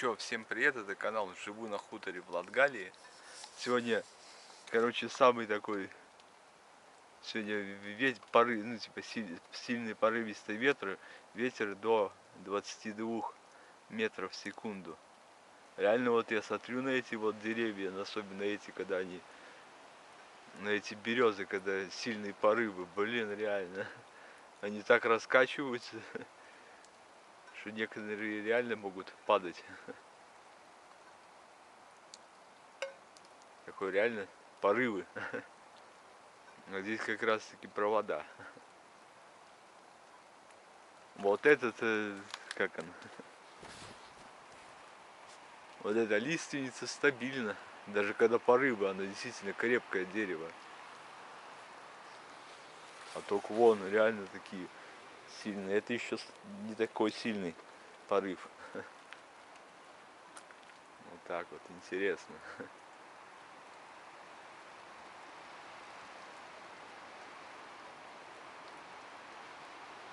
Чё, всем привет, это канал «Живу на хуторе» в Латгалии. Сегодня, короче, самый такой, сегодня ветер, ну типа сильный порывистый ветер до 22 метров в секунду. Реально вот я смотрю на эти вот деревья, особенно эти, когда они, на эти березы, когда сильные порывы, блин, реально. Они так раскачиваются, что некоторые реально могут падать. Такой реально порывы. А здесь как раз таки провода. Вот этот, как он? Вот эта лиственница стабильна. Даже когда порывы, она действительно крепкое дерево. А только вон реально такие сильные. Это еще не такой сильный порыв. Вот так вот, интересно.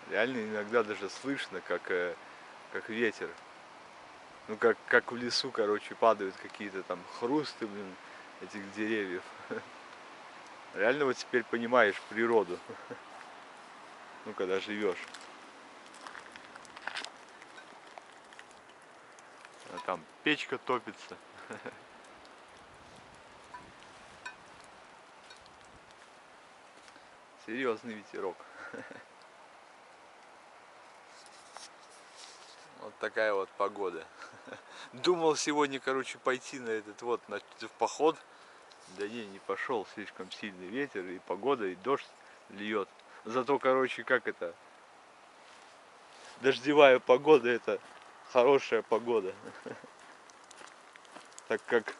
Реально иногда даже слышно, как ветер. Ну как в лесу, короче, падают какие-то там хрусты, блин, этих деревьев. Реально вот теперь понимаешь природу. Ну когда живешь. А там печка топится. Серьезный ветерок. Вот такая вот погода. Думал сегодня, короче, пойти на этот вот в поход. Да не пошел, слишком сильный ветер и погода, и дождь льет. Зато, короче, как это, дождевая погода, это хорошая погода. Так как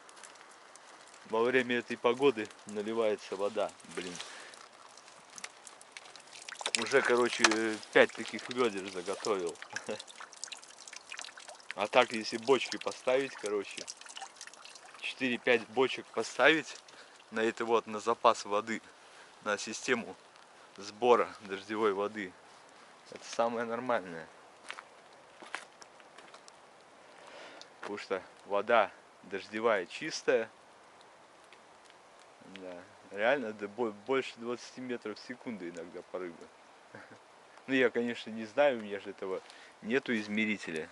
во время этой погоды наливается вода, блин. Уже, короче, 5 таких ведер заготовил. А так, если бочки поставить, короче, 4-5 бочек поставить на это вот, на запас воды, на систему сбора дождевой воды, это самое нормальное. Потому что вода дождевая чистая, да, реально больше 20 метров в секунду иногда порывы. Ну я, конечно, не знаю, у меня же этого нету измерителя.